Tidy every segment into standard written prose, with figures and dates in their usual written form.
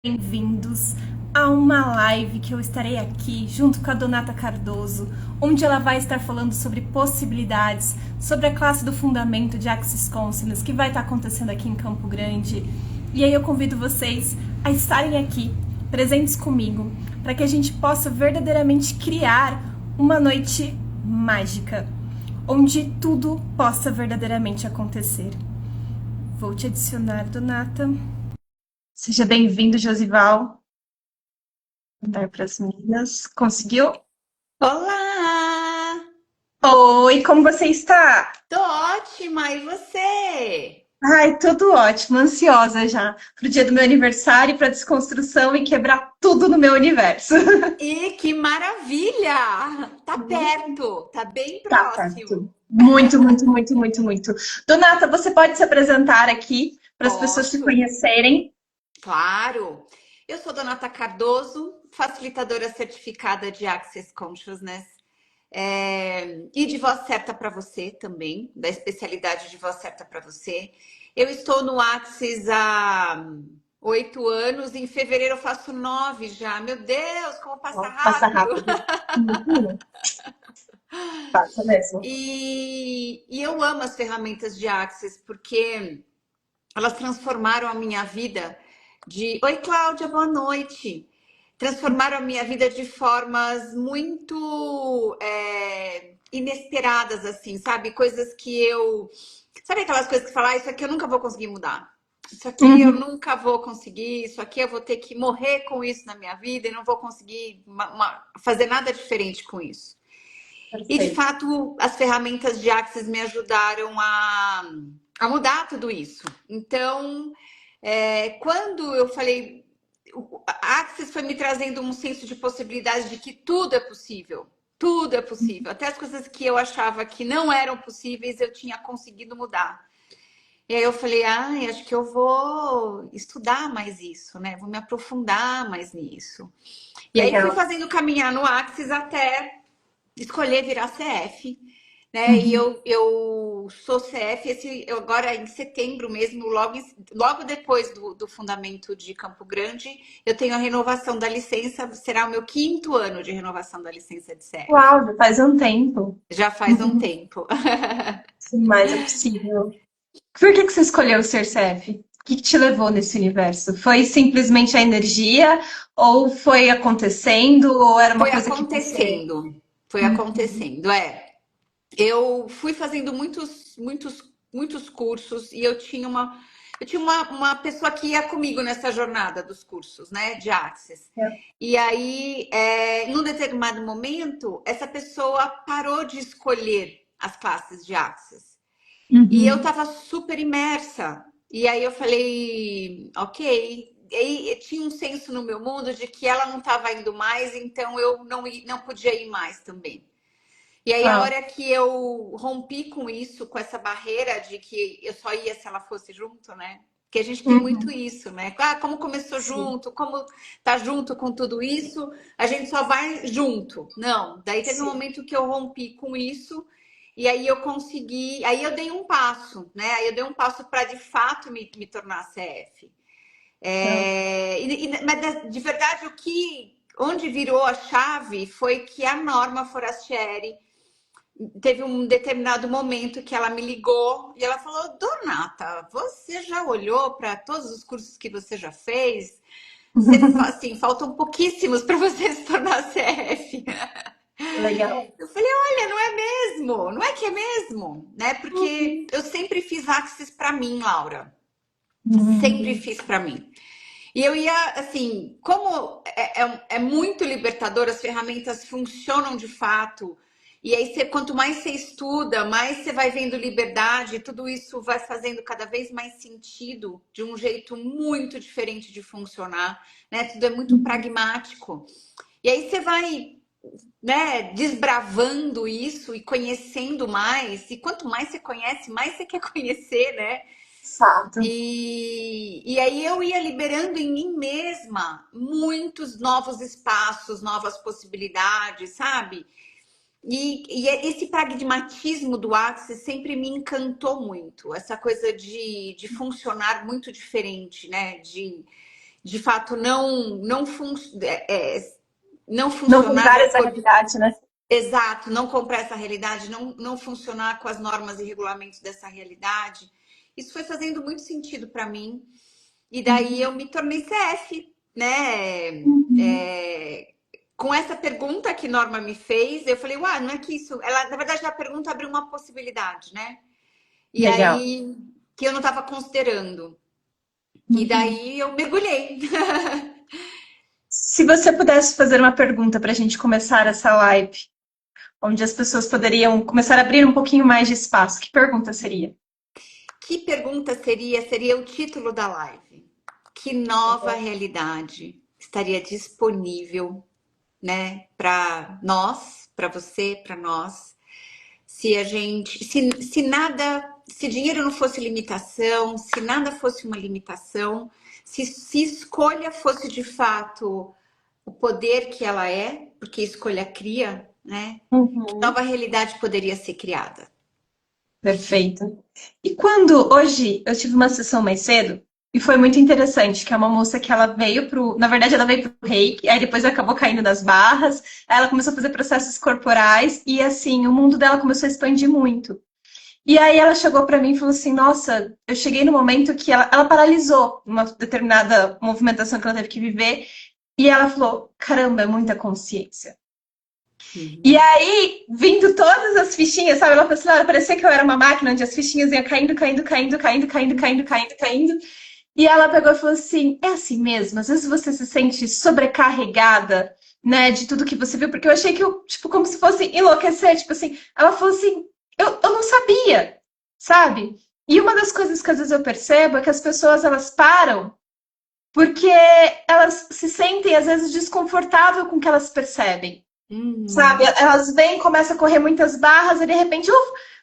Bem-vindos a uma live que eu estarei aqui junto com a Donata Cardoso, onde ela vai estar falando sobre possibilidades, sobre a classe do fundamento de Access Consciousness que vai estar acontecendo aqui em Campo Grande. E aí eu convido vocês a estarem aqui, presentes comigo, para que a gente possa verdadeiramente criar uma noite mágica, onde tudo possa verdadeiramente acontecer. Vou te adicionar, Donata. Seja bem-vindo, Josival. Mandar para as meninas. Conseguiu? Olá! Oi, como você está? Tô ótima, e você? Ai, tudo ótimo, ansiosa já pro dia do meu aniversário, para desconstrução e quebrar tudo no meu universo. E que maravilha! Tá perto, tá bem Tá próximo. perto. Muito, muito, muito, muito, muito. Donata, você pode se apresentar aqui para as pessoas te Posso, conhecerem? claro. Eu sou Donata Cardoso, facilitadora certificada de Access Consciousness, e de Voz Certa para você também, da especialidade de Voz Certa para você. Eu estou no Access há 8 anos, em fevereiro eu faço 9 já. Meu Deus, como passa Ó, passa rápido! rápido. Uhum. Passa mesmo. E eu amo as ferramentas de Access porque elas transformaram a minha vida de. Oi, Cláudia, boa noite. Transformaram a minha vida de formas muito inesperadas, assim, sabe? Coisas que eu. Sabe aquelas coisas que falar, isso aqui eu nunca vou conseguir mudar. Isso aqui eu Uhum. nunca vou conseguir, isso aqui eu vou ter que morrer com isso na minha vida e não vou conseguir fazer nada diferente com isso. E de Perfeito. fato, as ferramentas de Axis me ajudaram a mudar tudo isso. Então, quando eu falei, a Axis foi me trazendo um senso de possibilidade de que tudo é possível. Tudo é possível. Até as coisas que eu achava que não eram possíveis, eu tinha conseguido mudar. E aí eu falei, acho que eu vou estudar mais isso, né? Vou me aprofundar mais nisso. E aí fui Legal. fazendo caminhar no Axis até escolher virar CF, né? E Uhum. eu sou CF agora em setembro mesmo, logo depois do fundamento de Campo Grande, eu tenho a renovação da licença, será o meu quinto ano de renovação da licença de CF. Uau, já faz um tempo. Já faz um Uhum. tempo. Sim, mais é possível. Por que você escolheu ser CF? O que te levou nesse universo? Foi simplesmente a energia? Ou foi acontecendo? Ou era uma Foi coisa que você. acontecendo, foi Uhum. acontecendo, Eu fui fazendo muitos cursos e eu tinha uma pessoa que ia comigo nessa jornada dos cursos, né, de Access. E aí, num determinado momento, essa pessoa parou de escolher as classes de Access. E eu Uhum. estava super imersa. E aí eu falei, ok. E aí tinha um senso no meu mundo de que ela não estava indo mais, então eu não podia ir mais também. E aí, a Ah, hora que eu rompi com isso, com essa barreira de que eu só ia se ela fosse junto, né? Porque a gente tem muito uhum. isso, né? Ah, como começou Sim, junto, como tá junto com tudo isso, a gente só vai junto. Não, daí teve um sim. momento que eu rompi com isso, e aí eu consegui, aí eu dei um passo, né? Aí eu dei um passo para de fato me tornar CF. Tá. Mas de verdade, onde virou a chave foi que a Norma Forastieri teve um determinado momento que ela me ligou e ela falou: Donata, você já olhou para todos os cursos que você já fez? Assim, faltam pouquíssimos para você se tornar CF. Legal. Eu falei: olha, não é mesmo? Não é que é mesmo? Né? Porque Uhum. eu sempre fiz Axis para mim, Laura. Sempre Uhum. fiz para mim. E eu ia, assim, como é muito libertador, as ferramentas funcionam de fato. E aí, quanto mais você estuda, mais você vai vendo liberdade, tudo isso vai fazendo cada vez mais sentido, de um jeito muito diferente de funcionar, né? Tudo é muito Uhum. pragmático. E aí você vai, né, desbravando isso e conhecendo mais. E quanto mais você conhece, mais você quer conhecer, né? Fato. E aí eu ia liberando em mim mesma muitos novos espaços, novas possibilidades, sabe? E esse pragmatismo do Axis sempre me encantou muito, essa coisa de funcionar muito diferente, né? de fato não Não funcionar de vulgar essa acordo. realidade, né? Exato, não comprar essa realidade, não funcionar com as normas e regulamentos dessa realidade. Isso foi fazendo muito sentido para mim. E daí eu me tornei CF, né? Uhum. Com essa pergunta que Norma me fez, eu falei, uai, não é que isso. Ela, na verdade, a pergunta abriu uma possibilidade, né? E Legal. aí que eu não estava considerando. E Uhum. daí eu mergulhei. Se você pudesse fazer uma pergunta para a gente começar essa live, onde as pessoas poderiam começar a abrir um pouquinho mais de espaço, que pergunta seria? Que pergunta seria? Seria o título da live. Que nova Legal. realidade estaria disponível, né, para nós, para você, para nós, se a gente, se nada, se dinheiro não fosse limitação, se nada fosse uma limitação, se escolha fosse de fato o poder que ela é, porque escolha cria, né? Que Uhum. nova realidade poderia ser criada? Perfeito. E quando hoje eu tive uma sessão mais cedo, e foi muito interessante, que é uma moça que ela veio pro, na verdade ela veio pro reiki, aí depois acabou caindo nas barras, aí ela começou a fazer processos corporais e assim, o mundo dela começou a expandir muito. E aí ela chegou para mim e falou assim: Nossa, eu cheguei no momento que ela paralisou uma determinada movimentação que ela teve que viver. E ela falou: Caramba, é muita consciência. E Uhum. aí, vindo todas as fichinhas, sabe? Ela falou assim: Laura, parecia que eu era uma máquina onde as fichinhas iam caindo, caindo, caindo, caindo, caindo, caindo, caindo, caindo. E ela pegou e falou assim: É assim mesmo? Às vezes você se sente sobrecarregada, né, de tudo que você viu, porque eu achei que eu, tipo, como se fosse enlouquecer, tipo assim. Ela falou assim: Eu não sabia, sabe? E uma das coisas que às vezes eu percebo é que as pessoas elas param porque elas se sentem às vezes desconfortável com o que elas percebem. Sabe? Uhum. Elas vêm, começam a correr muitas barras e de repente,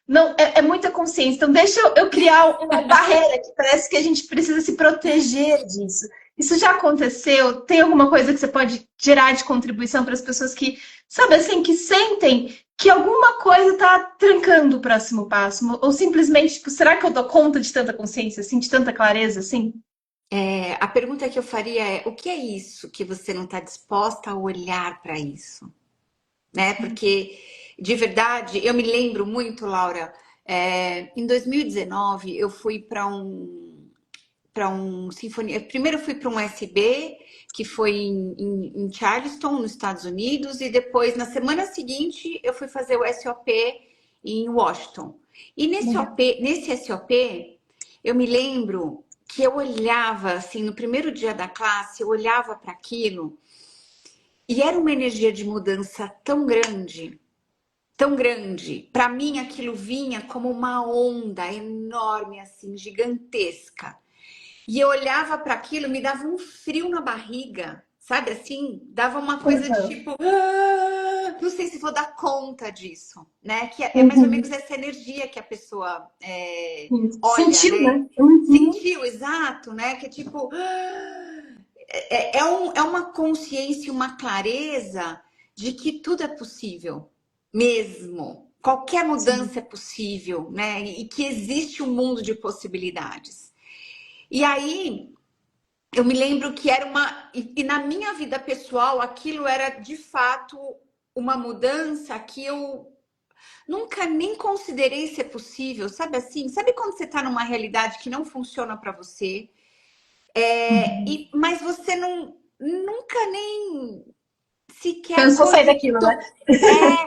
não, é muita consciência. Então, deixa eu criar uma barreira que parece que a gente precisa se proteger disso. Isso já aconteceu? Tem alguma coisa que você pode gerar de contribuição para as pessoas que, sabe assim, que sentem que alguma coisa está trancando o próximo passo? Ou simplesmente, tipo, será que eu dou conta de tanta consciência, assim, de tanta clareza, assim? A pergunta que eu faria é: o que é isso que você não está disposta a olhar para isso? Né? Porque, de verdade, eu me lembro muito, Laura, em 2019 eu fui para um sinfonia. Primeiro eu fui para um SB, que foi em Charleston, nos Estados Unidos, e depois, na semana seguinte, eu fui fazer o SOP em Washington. E nesse SOP, eu me lembro que eu olhava, assim, no primeiro dia da classe, eu olhava para aquilo, e era uma energia de mudança tão grande, tão grande. Para mim, aquilo vinha como uma onda enorme, assim, gigantesca. E eu olhava para aquilo, me dava um frio na barriga, sabe assim? Dava uma coisa de Uhum. tipo, "Ah, não sei se vou dar conta disso, né? Que é mais ou menos Uhum. essa energia que a pessoa olha, Sentiu, né? né? Uhum. Sentiu, exato, né? Que é tipo, é uma consciência, uma clareza de que tudo é possível, mesmo. Qualquer Sim. mudança é possível, né? E que existe um mundo de possibilidades. E aí, eu me lembro que era uma. E na minha vida pessoal, aquilo era de fato uma mudança que eu nunca nem considerei ser possível, sabe assim? Sabe quando você está numa realidade que não funciona para você, Uhum. mas você nunca nem sequer Pensou sair daquilo, né?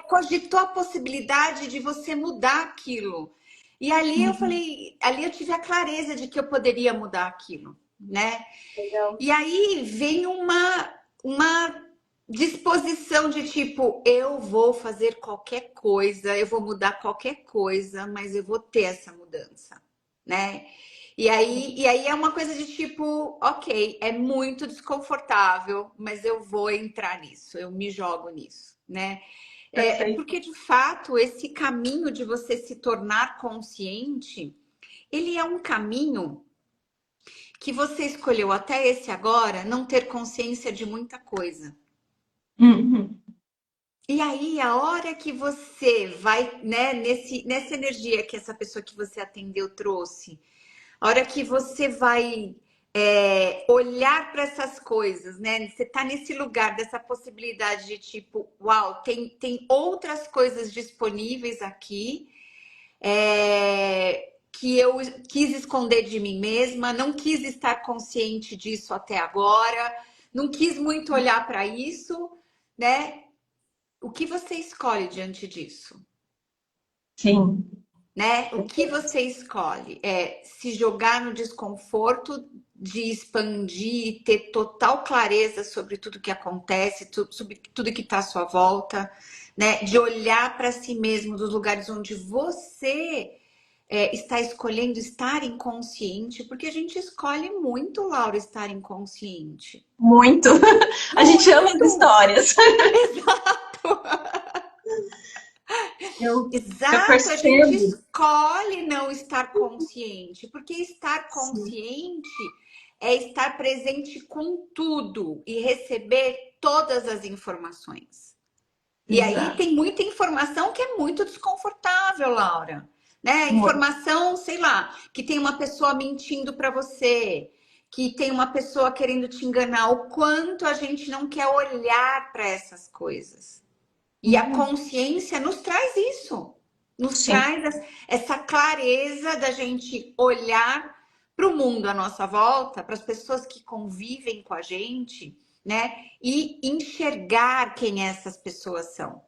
cogitou a possibilidade de você mudar aquilo. E ali eu Uhum. falei, ali eu tive a clareza de que eu poderia mudar aquilo, né? Legal. E aí vem uma disposição de tipo, eu vou fazer qualquer coisa, eu vou mudar qualquer coisa, mas eu vou ter essa mudança, né? E aí é uma coisa de tipo, ok, é muito desconfortável, mas eu vou entrar nisso, eu me jogo nisso, né? Perfeito. Porque de fato esse caminho de você se tornar consciente, ele é um caminho que você escolheu até esse agora não ter consciência de muita coisa. Uhum. E aí, a hora que você vai, né, nessa energia que essa pessoa que você atendeu trouxe, a hora que você vai olhar para essas coisas, né? Você tá nesse lugar dessa possibilidade de tipo, uau, tem outras coisas disponíveis aqui, que eu quis esconder de mim mesma, não quis estar consciente disso até agora, não quis muito olhar para isso, né? O que você escolhe diante disso? Sim. Né? O que você escolhe é se jogar no desconforto de expandir e ter total clareza sobre tudo que acontece, sobre tudo que está à sua volta, né? De olhar para si mesmo dos lugares onde você está escolhendo estar inconsciente, porque a gente escolhe muito, Laura, estar inconsciente. Muito. A gente ama as Muito! histórias. Exato! Eu Exato, a gente percebo. escolhe não estar consciente, porque estar Sim. consciente é estar presente com tudo e receber todas as informações. E aí Exato. tem muita informação que é muito desconfortável, Laura. Né? Muito. Informação, sei lá, que tem uma pessoa mentindo para você, que tem uma pessoa querendo te enganar, o quanto a gente não quer olhar para essas coisas. E a Uhum. consciência nos traz isso, nos Sim. traz essa clareza da gente olhar para o mundo à nossa volta, para as pessoas que convivem com a gente, né? E enxergar quem essas pessoas são,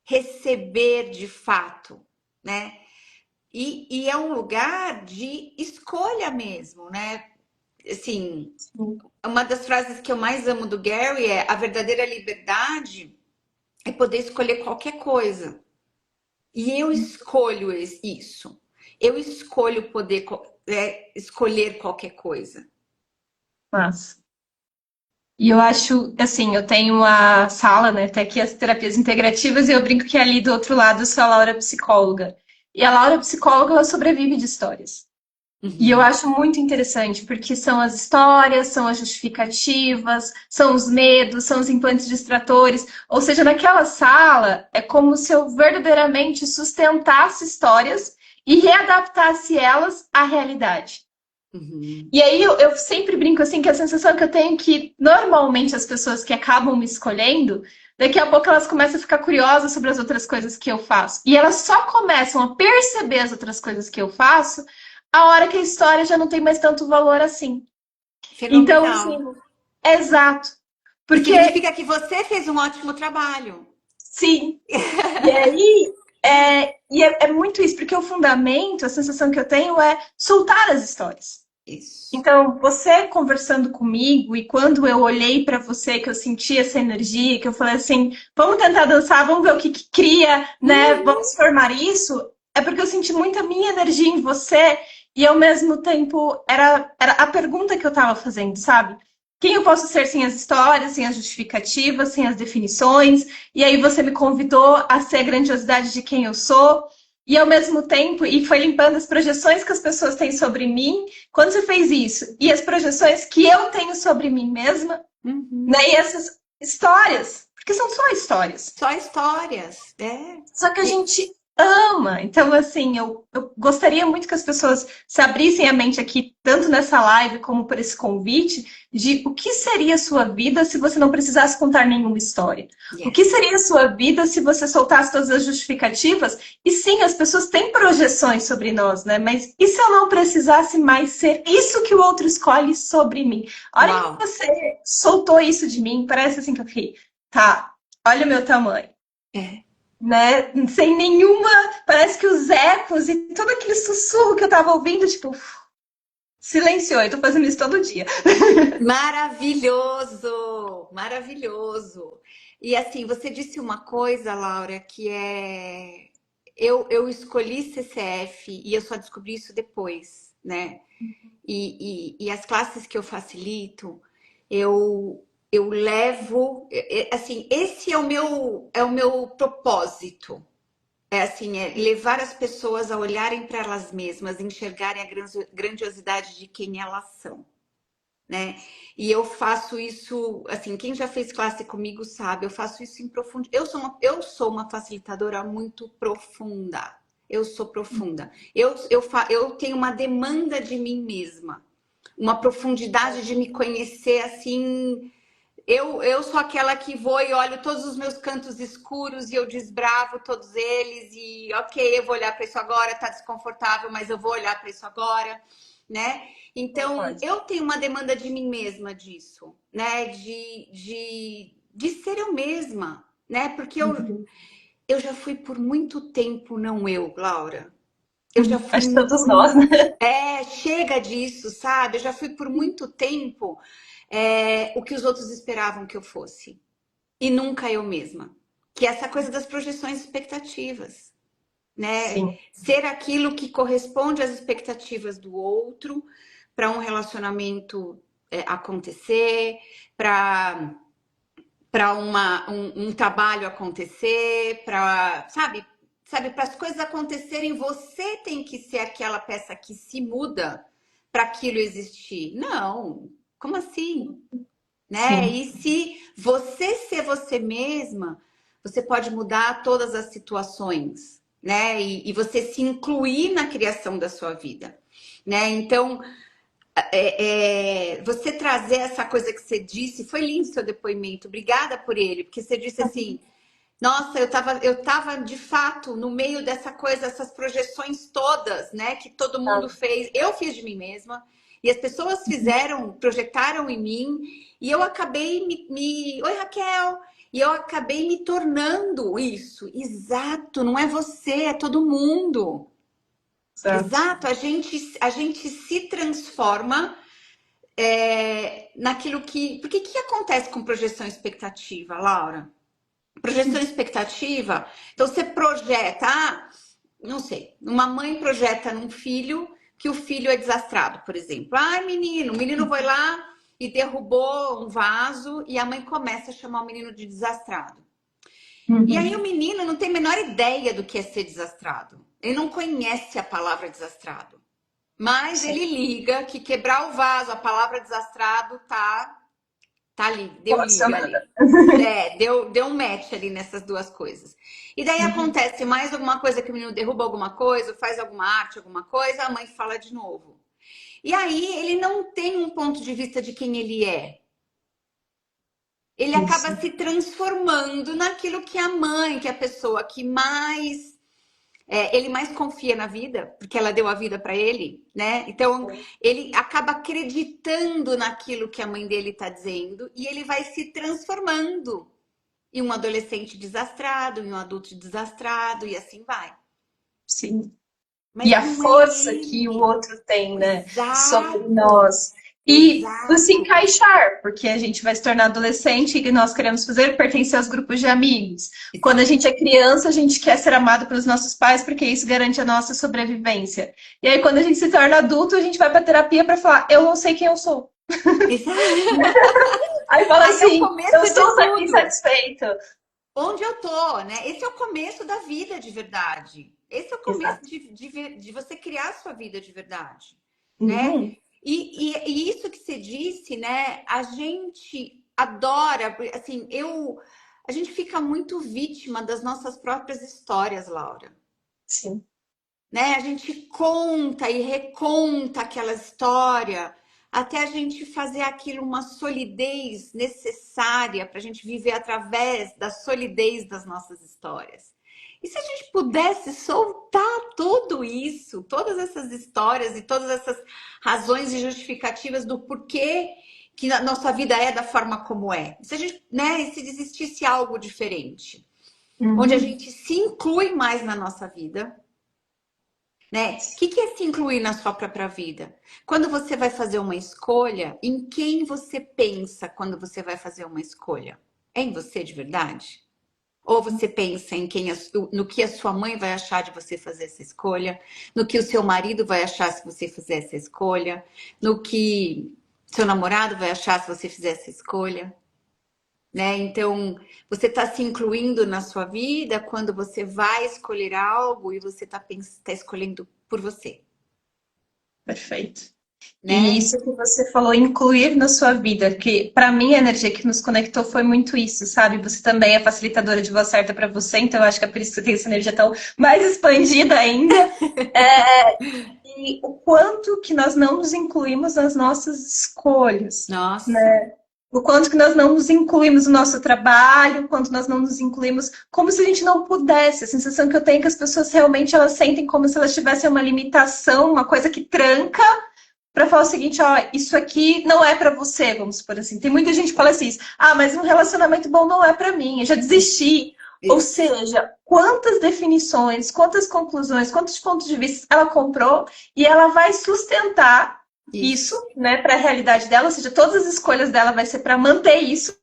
receber de fato, né? E é um lugar de escolha mesmo, né? Assim, Sim. uma das frases que eu mais amo do Gary é: a verdadeira liberdade é poder escolher qualquer coisa. E eu escolho isso. Eu escolho poder escolher qualquer coisa. Mas. E eu acho, assim, eu tenho a sala, né, até aqui as terapias integrativas, e eu brinco que ali do outro lado eu sou a Laura psicóloga. E a Laura psicóloga, ela sobrevive de histórias. E eu Uhum, acho muito interessante, porque são as histórias, são as justificativas, são os medos, são os implantes distratores. Ou seja, naquela sala é como se eu verdadeiramente sustentasse histórias e readaptasse elas à realidade. uhum, E aí eu sempre brinco assim que a sensação que eu tenho é que normalmente as pessoas que acabam me escolhendo, daqui a pouco elas começam a ficar curiosas sobre as outras coisas que eu faço. E elas só começam a perceber as outras coisas que eu faço a hora que a história já não tem mais tanto valor assim. Então, assim, fenomenal. é exato. E Porque, significa que você fez um ótimo trabalho. sim. E aí, é muito isso, porque o fundamento, a sensação que eu tenho é soltar as histórias. Isso. Então, você conversando comigo e quando eu olhei para você, que eu senti essa energia, que eu falei assim, vamos tentar dançar, vamos ver o que, que cria, né? Uhum. Vamos formar isso. É porque eu senti muita minha energia em você e ao mesmo tempo era a pergunta que eu estava fazendo, sabe? Quem eu posso ser sem as histórias, sem as justificativas, sem as definições? E aí você me convidou a ser a grandiosidade de quem eu sou. E ao mesmo tempo, e foi limpando as projeções que as pessoas têm sobre mim, quando você fez isso, e as projeções que eu tenho sobre mim mesma, Uhum. né? E essas histórias, porque são só histórias. Só histórias. É. Só que a gente ama. Então, assim, eu gostaria muito que as pessoas se abrissem a mente aqui, tanto nessa live como por esse convite, de o que seria a sua vida se você não precisasse contar nenhuma história? O que Yes. seria a sua vida se você soltasse todas as justificativas? E sim, as pessoas têm projeções sobre nós, né? Mas e se eu não precisasse mais ser isso que o outro escolhe sobre mim? A hora que Uau. você soltou isso de mim, parece assim que eu fiquei, tá, olha o meu tamanho, É. né? Sem nenhuma. Parece que os ecos e todo aquele sussurro que eu tava ouvindo, tipo, silenciou. Eu tô fazendo isso todo dia. Maravilhoso, maravilhoso. E assim, você disse uma coisa, Laura, que é eu escolhi CCF e eu só descobri isso depois, né? E as classes que eu facilito, eu levo, assim, esse é o meu propósito. É assim, é levar as pessoas a olharem para elas mesmas, enxergarem a grandiosidade de quem elas são, né? E eu faço isso, assim, quem já fez classe comigo sabe, eu faço isso em profundidade. Eu sou uma facilitadora muito profunda. Eu sou profunda. Eu tenho uma demanda de mim mesma. uma profundidade de me conhecer assim. Eu sou aquela que vou e olho todos os meus cantos escuros e eu desbravo todos eles e ok, eu vou olhar para isso agora, tá desconfortável, mas eu vou olhar para isso agora, né? Então, eu tenho uma demanda de mim mesma disso, né? De ser eu mesma, né? Porque eu já fui por muito tempo não eu, Laura. Eu já fui Acho que todos nós, né? chega disso, sabe? Eu já fui por muito tempo o que os outros esperavam que eu fosse. E nunca eu mesma. Que é essa coisa das projeções e expectativas, né? Sim. Ser aquilo que corresponde às expectativas do outro para um relacionamento acontecer, para um trabalho acontecer, sabe, para as coisas acontecerem, você tem que ser aquela peça que se muda para aquilo existir. Não, como assim? Né? Sim. E se você ser você mesma, você pode mudar todas as situações, né? E você se incluir na criação da sua vida, né? Então, você trazer essa coisa que você disse, foi lindo seu depoimento, obrigada por ele, porque você disse assim, nossa, eu tava de fato no meio dessa coisa, essas projeções todas, né, que todo mundo fez. Eu fiz de mim mesma e as pessoas fizeram, projetaram em mim e eu acabei Oi, Raquel. E eu acabei me tornando isso. Exato, não é você, é todo mundo. Exato, a gente se transforma naquilo que. Porque o que acontece com projeção e expectativa, Laura? Projeção e expectativa, então você projeta, não sei, uma mãe projeta num filho que o filho é desastrado, por exemplo. Ai, menino, o menino foi lá e derrubou um vaso e a mãe começa a chamar o menino de desastrado. E aí o menino não tem a menor ideia do que é ser desastrado. Ele não conhece a palavra desastrado. Mas ele liga que quebrar o vaso, a palavra desastrado tá ali, deu liga ali. Deu um match ali nessas duas coisas. E daí acontece mais alguma coisa que o menino derruba alguma coisa, faz alguma arte, alguma coisa, a mãe fala de novo. E aí ele não tem um ponto de vista de quem ele é. Ele acaba se transformando naquilo que a mãe, que é a pessoa que mais ele mais confia na vida, porque ela deu a vida para ele, né? Então, ele acaba acreditando naquilo que a mãe dele está dizendo e ele vai se transformando em um adolescente desastrado, em um adulto desastrado e assim vai. Sim. Mas E a não força é que o ele. outro tem, né, sobre Exato. nós. E se Exato. encaixar, porque a gente vai se tornar adolescente e o que nós queremos fazer pertencer aos grupos de amigos. Quando a Exato. gente é criança, a gente quer ser amado pelos nossos pais, porque isso garante a nossa sobrevivência. E aí, quando a gente se torna adulto, a gente vai para terapia para falar: eu não sei quem eu sou. Exato. Aí fala Aí é o assim: eu começo de sou tudo. insatisfeito. Onde eu tô, né? Esse é o começo da vida de verdade. Esse é o começo Exato. de você criar a sua vida de verdade, né? Uhum. E isso que você disse, né? A gente adora, assim, a gente fica muito vítima das nossas próprias histórias, Laura. Sim. Né? A gente conta e reconta aquela história até a gente fazer aquilo uma solidez necessária para a gente viver através da solidez das nossas histórias. E se a gente pudesse soltar tudo isso, todas essas histórias e todas essas razões e justificativas do porquê que a nossa vida é da forma como é. Se a gente, né, se existisse algo diferente, onde a gente se inclui mais na nossa vida, né? O que é se incluir na sua própria vida? Quando você vai fazer uma escolha, em quem você pensa quando você vai fazer uma escolha? É em você de verdade? Ou você pensa em no que a sua mãe vai achar de você fazer essa escolha, no que o seu marido vai achar se você fizer essa escolha, no que seu namorado vai achar se você fizer essa escolha? Né? Então, você está se incluindo na sua vida quando você vai escolher algo e você está escolhendo por você. Perfeito. E Né? isso que você falou, incluir na sua vida, que para mim a energia que nos conectou foi muito isso, sabe? Você também é facilitadora de voz certa para você, então eu acho que é por isso que você tem essa energia tão mais expandida ainda. e o quanto que nós não nos incluímos nas nossas escolhas, Nossa, né? O quanto que nós não nos incluímos no nosso trabalho, o quanto nós não nos incluímos, como se a gente não pudesse. A sensação que eu tenho é que as pessoas realmente elas sentem como se elas tivessem uma limitação, uma coisa que tranca, para falar o seguinte, ó, isso aqui não é para você, vamos supor assim. Tem muita gente que fala assim, ah, mas um relacionamento bom não é para mim, eu já desisti. Ou isso, seja, quantas definições, quantas conclusões, quantos pontos de vista ela comprou e ela vai sustentar isso, isso, né, para a realidade dela, ou seja, todas as escolhas dela vai ser para manter isso,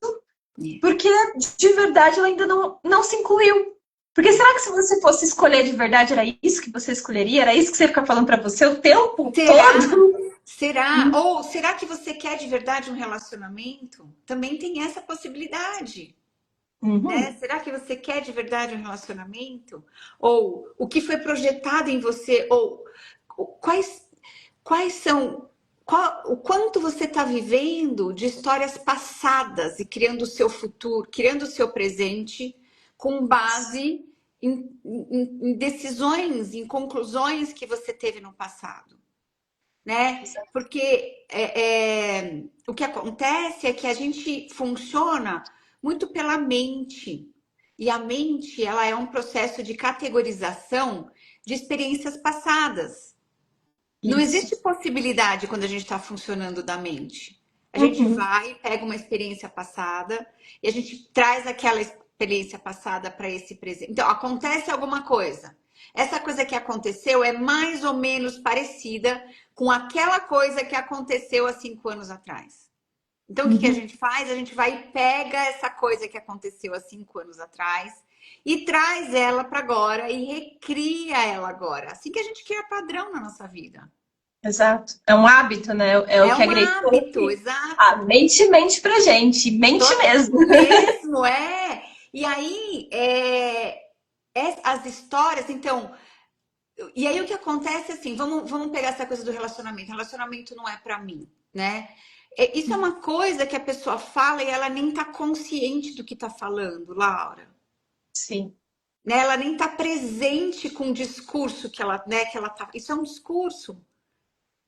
isso. porque de verdade ela ainda não se incluiu. Porque será que se você fosse escolher de verdade, era isso que você escolheria? Era isso que você fica falando para você o tempo Será? todo? Será? Ou será que você quer de verdade um relacionamento? Também tem essa possibilidade, né? Uhum. Será que você quer de verdade um relacionamento? Ou o que foi projetado em você? Ou quais são, o quanto você está vivendo de histórias passadas e criando o seu futuro, criando o seu presente com base em decisões, em conclusões que você teve no passado, né? Porque o que acontece é que a gente funciona muito pela mente. E a mente, ela é um processo de categorização de experiências passadas. Não Isso. existe possibilidade quando a gente está funcionando da mente. A gente Uhum. vai, pega uma experiência passada e a gente traz aquela experiência passada para esse presente. Então, acontece alguma coisa. Essa coisa que aconteceu é mais ou menos parecida com aquela coisa que aconteceu há 5 anos atrás. Então, o que a Uhum. gente faz? A gente vai e pega essa coisa que aconteceu há 5 anos atrás e traz ela para agora e recria ela agora. Assim que a gente cria padrão na nossa vida. Exato. É um hábito, né? É o É que a um Grace falou hábito, aqui. A exato. mente mente pra gente, mente mesmo. Mesmo, é. E aí, as histórias, então. E aí o que acontece assim, vamos pegar essa coisa do relacionamento. Relacionamento não é pra mim, né? Isso é uma coisa que a pessoa fala e ela nem tá consciente do que tá falando, Laura. Sim. Né? Ela nem tá presente com o discurso que ela, né, que ela tá. Isso é um discurso,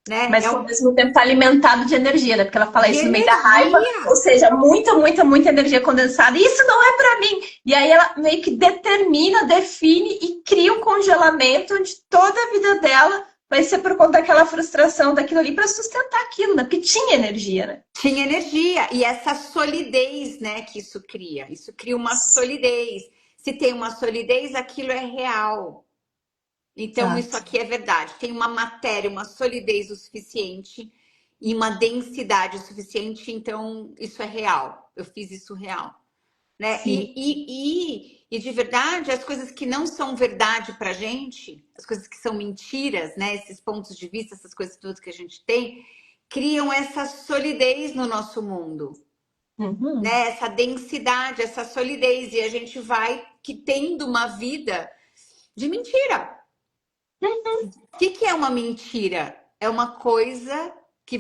né? Mas É que ao um mesmo tempo tá alimentado de energia, né? Porque ela fala de isso no meio da raiva, ou energia. seja, muita, muita, muita energia condensada. Isso não é pra mim. E aí ela meio que determina, define e cria um congelamento onde toda a vida dela vai ser por conta daquela frustração daquilo ali para sustentar aquilo, né? Porque tinha energia, né? Tinha energia e essa solidez, né, que isso cria uma solidez. Se tem uma solidez, aquilo é real. Então, isso Exato. aqui é verdade. Tem uma matéria, uma solidez o suficiente e uma densidade o suficiente, então isso é real. Eu fiz isso real, né? Sim. E de verdade, as coisas que não são verdade pra gente, as coisas que são mentiras, né? Esses pontos de vista, essas coisas todas que a gente tem, criam essa solidez no nosso mundo, Uhum. né? Essa densidade, essa solidez, e a gente vai que tendo uma vida de mentira. O que é uma mentira? É uma coisa que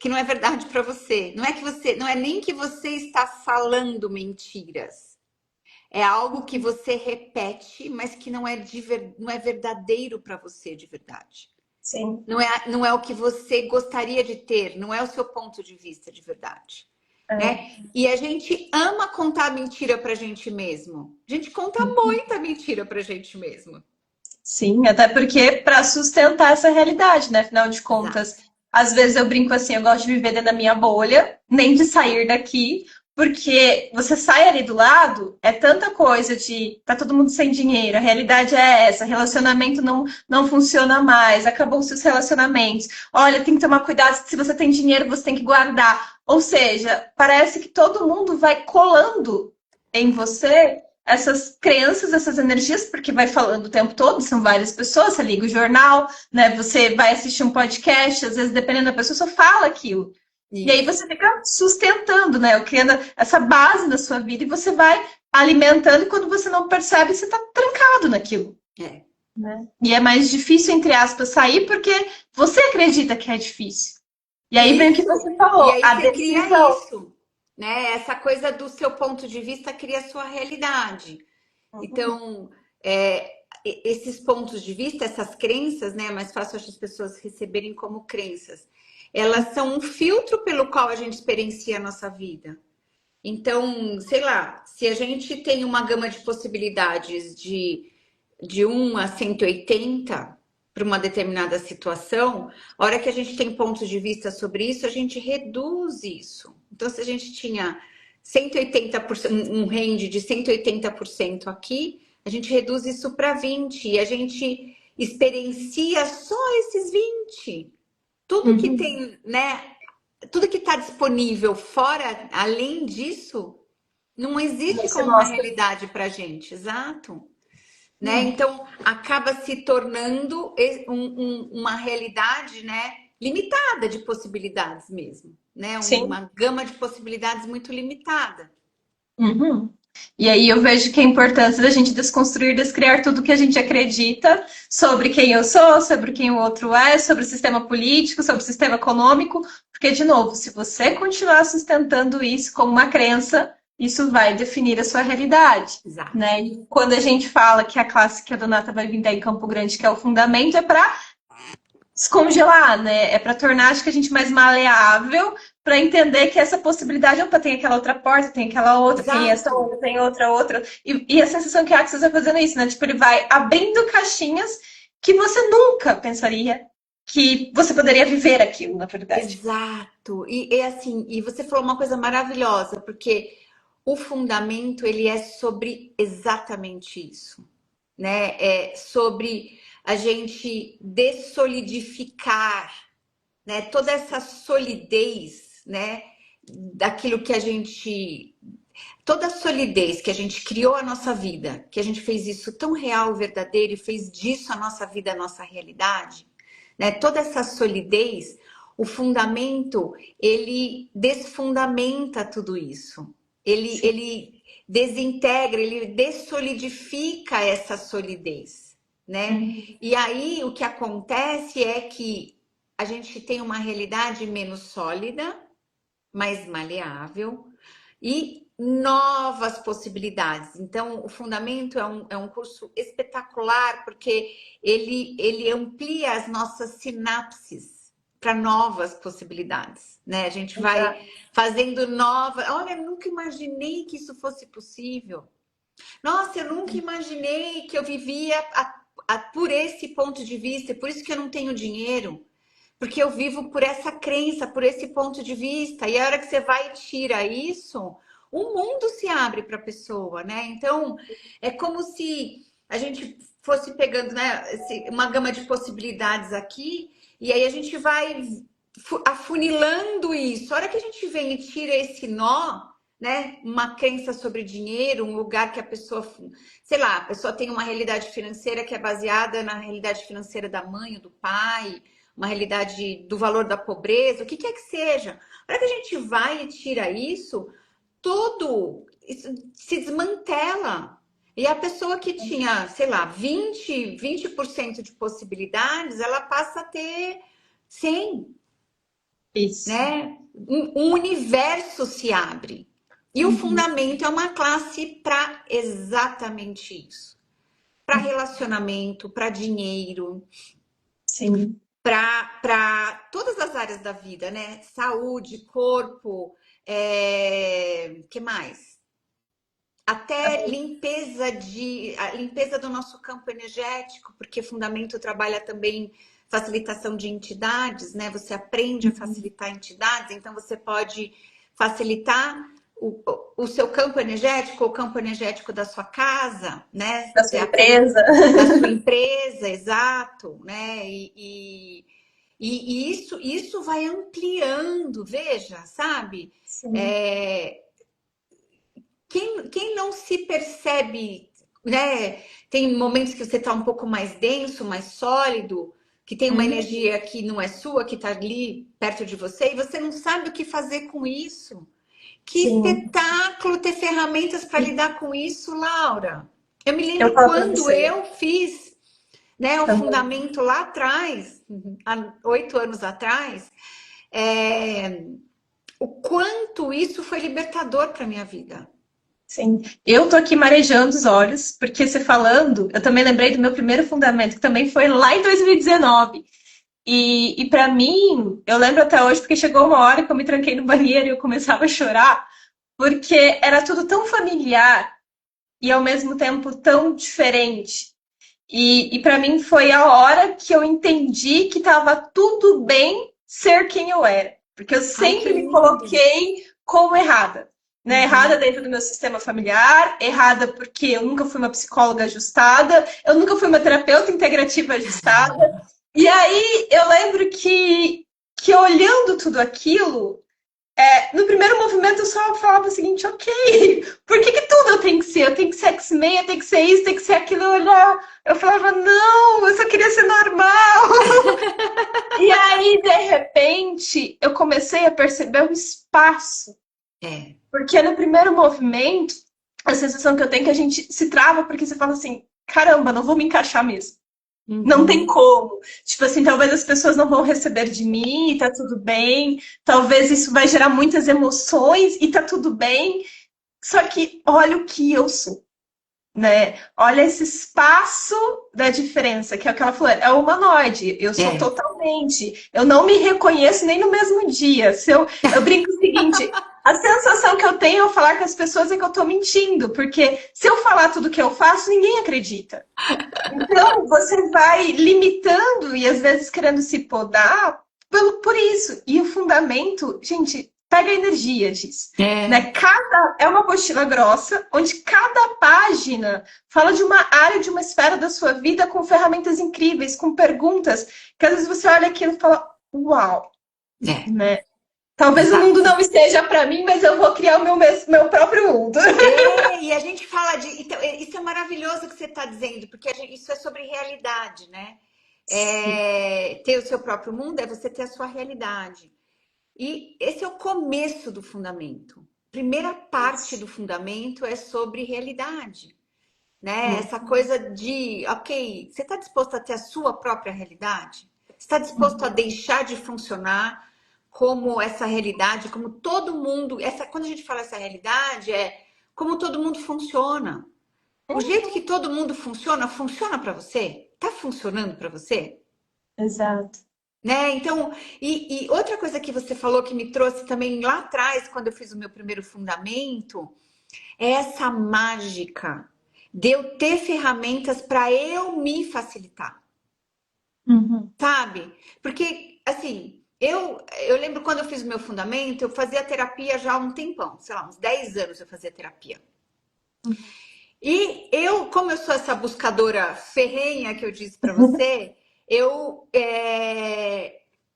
não é verdade para você. Não é nem que você está falando mentiras. É algo que você repete, mas que não é verdadeiro para você de verdade. Sim. Não é o que você gostaria de ter, não é o seu ponto de vista de verdade. É. Né? E a gente ama contar mentira pra gente mesmo. A gente conta muita mentira pra gente mesmo. Sim, até porque para sustentar essa realidade, né? Afinal de contas, Exato. às vezes eu brinco assim, eu gosto de viver dentro da minha bolha, nem de sair daqui, porque você sai ali do lado, é tanta coisa de tá todo mundo sem dinheiro, a realidade é essa, relacionamento não funciona mais, acabou-se os relacionamentos. Olha, tem que tomar cuidado, se você tem dinheiro, você tem que guardar. Ou seja, parece que todo mundo vai colando em você essas crenças, essas energias, porque vai falando o tempo todo, são várias pessoas, você liga o jornal, né? Você vai assistir um podcast, às vezes, dependendo da pessoa, só fala aquilo. E aí Isso. você fica sustentando, né? Criando essa base na sua vida e você vai alimentando e quando você não percebe, você está trancado naquilo. É. Né? E é mais difícil, entre aspas, sair porque você acredita que é difícil. E aí vem o que Isso. você E falou, aí a você cria decisão. isso, né? Essa coisa do seu ponto de vista cria a sua realidade. Uhum. Então, é, esses pontos de vista, essas crenças, né? É mais fácil as pessoas receberem como crenças. Elas são um filtro pelo qual a gente experiencia a nossa vida. Então, sei lá, se a gente tem uma gama de possibilidades de 1 a 180 para uma determinada situação, a hora que a gente tem pontos de vista sobre isso, a gente reduz isso. Então, se a gente tinha 180%, um range de 180% aqui, a gente reduz isso para 20% e a gente experiencia só esses 20%. Tudo que tem, né? Tudo que está disponível fora, além disso, não existe Você como uma mostra. realidade para a gente, exato. Né? Então, acaba se tornando uma realidade, né, limitada de possibilidades mesmo, né? Sim. Uma gama de possibilidades muito limitada. Uhum. E aí eu vejo que a importância da gente desconstruir, descriar tudo que a gente acredita sobre quem eu sou, sobre quem o outro é, sobre o sistema político, sobre o sistema econômico, porque, de novo, se você continuar sustentando isso como uma crença, isso vai definir a sua realidade, Exato. né? E quando a gente fala que a classe que a Donata vai vir dar em Campo Grande, que é o fundamento, é para descongelar, né? É para tornar, acho que a gente mais maleável, para entender que essa possibilidade, opa, tem aquela outra porta, tem aquela outra, tem essa Exato. outra, tem outra. E a sensação que o Axis vai fazendo isso, né? Tipo, ele vai abrindo caixinhas que você nunca pensaria que você poderia viver aquilo, na verdade. Exato. E assim, e você falou uma coisa maravilhosa, porque o fundamento ele é sobre exatamente isso, né? É sobre a gente dessolidificar, né? Toda essa solidez, né? Daquilo que a gente, toda a solidez que a gente criou a nossa vida, que a gente fez isso tão real, verdadeiro e fez disso a nossa vida, a nossa realidade, né? Toda essa solidez, o fundamento, ele desfundamenta tudo isso. Ele desintegra, ele dessolidifica essa solidez, né? Uhum. E aí o que acontece é que a gente tem uma realidade menos sólida, mais maleável e novas possibilidades. Então, o Fundamento é um curso espetacular porque ele amplia as nossas sinapses para novas possibilidades, né? A gente vai Exato. fazendo novas. Olha, eu nunca imaginei que isso fosse possível. Nossa, eu nunca imaginei que eu vivia por esse ponto de vista, por isso que eu não tenho dinheiro. Porque eu vivo por essa crença, por esse ponto de vista. E a hora que você vai e tira isso, o mundo se abre para a pessoa, né? Então, é como se a gente fosse pegando, né, uma gama de possibilidades aqui, e aí a gente vai afunilando isso. A hora que a gente vem e tira esse nó, né? Uma crença sobre dinheiro, um lugar que a pessoa, sei lá, a pessoa tem uma realidade financeira que é baseada na realidade financeira da mãe ou do pai, uma realidade do valor da pobreza, o que quer que seja. A hora que a gente vai e tira isso, tudo isso se desmantela. E a pessoa que tinha, sei lá, 20% de possibilidades, ela passa a ter 100, Isso. né? Um universo se abre. E o Uhum. fundamento é uma classe para exatamente isso. Para relacionamento, para dinheiro, Sim. para todas as áreas da vida, né? Saúde, corpo, que mais? Até a limpeza do nosso campo energético, porque Fundamento trabalha também facilitação de entidades, né? Você aprende a facilitar entidades, então você pode facilitar o seu campo energético, o campo energético da sua casa, né? Da Você sua aprende empresa. da sua empresa, exato, né? E isso vai ampliando, veja, sabe? Sim. É, quem não se percebe, né? Tem momentos que você está um pouco mais denso, mais sólido, que tem uma Uhum. energia que não é sua, que está ali perto de você, e você não sabe o que fazer com isso. Que Sim. espetáculo ter ferramentas para lidar com isso, Laura. Eu me Eu lembro falo para quando você eu fiz, né, o também. fundamento lá atrás, há 8 anos atrás, é, o quanto isso foi libertador para minha vida. Sim, eu tô aqui marejando os olhos, porque você falando, eu também lembrei do meu primeiro fundamento, que também foi lá em 2019. E para mim, eu lembro até hoje, porque chegou uma hora que eu me tranquei no banheiro e eu começava a chorar, porque era tudo tão familiar e ao mesmo tempo tão diferente. E para mim foi a hora que eu entendi que estava tudo bem ser quem eu era. Porque eu Ai, que sempre me lindo. coloquei como errada. Né? Errada Uhum. dentro do meu sistema familiar, errada porque eu nunca fui uma psicóloga ajustada, eu nunca fui uma terapeuta integrativa ajustada. E aí eu lembro que olhando tudo aquilo, no primeiro movimento eu só falava o seguinte, ok, por que tudo eu tenho que ser? Eu tenho que ser X-Men, eu tenho que ser isso, tenho que ser aquilo. Eu falava, não, eu só queria ser normal. E aí, de repente, eu comecei a perceber o espaço. É. Porque no primeiro movimento, a sensação que eu tenho é que a gente se trava porque você fala assim, caramba, não vou me encaixar mesmo. Não tem Uhum. como. Tipo assim, talvez as pessoas não vão receber de mim e tá tudo bem. Talvez isso vai gerar muitas emoções e tá tudo bem. Só que olha o que eu sou, né? Olha esse espaço da diferença, que é o que ela falou, é humanoide. Eu sou É. totalmente. Eu não me reconheço nem no mesmo dia. Eu brinco o seguinte. A sensação que eu tenho ao falar com as pessoas é que eu tô mentindo, porque se eu falar tudo que eu faço, ninguém acredita. Então, você vai limitando e às vezes querendo se podar por isso. E o fundamento, gente, pega a energia disso. É. Né? É uma apostila grossa, onde cada página fala de uma área, de uma esfera da sua vida com ferramentas incríveis, com perguntas, que às vezes você olha aquilo e fala, uau, É. né? Talvez o mundo Exato. não esteja para mim, mas eu vou criar o meu próprio mundo. É, e a gente fala de. Então, isso é maravilhoso que você está dizendo, porque isso é sobre realidade, né? Sim. Ter o seu próprio mundo é você ter a sua realidade. E esse é o começo do fundamento. Primeira parte do fundamento é sobre realidade, né? Essa coisa de, ok, você está disposto a ter a sua própria realidade? Está disposto a deixar de funcionar como essa realidade, como todo mundo, quando a gente fala essa realidade, é como todo mundo funciona. O jeito que todo mundo funciona, funciona para você? Tá funcionando para você? Exato. Né? Então, e outra coisa que você falou que me trouxe também lá atrás, quando eu fiz o meu primeiro fundamento, é essa mágica de eu ter ferramentas para eu me facilitar, Uhum. sabe? Porque, assim, eu lembro quando eu fiz o meu fundamento, eu fazia terapia já há um tempão, sei lá, uns 10 anos eu fazia terapia. E eu, como eu sou essa buscadora ferrenha que eu disse para você,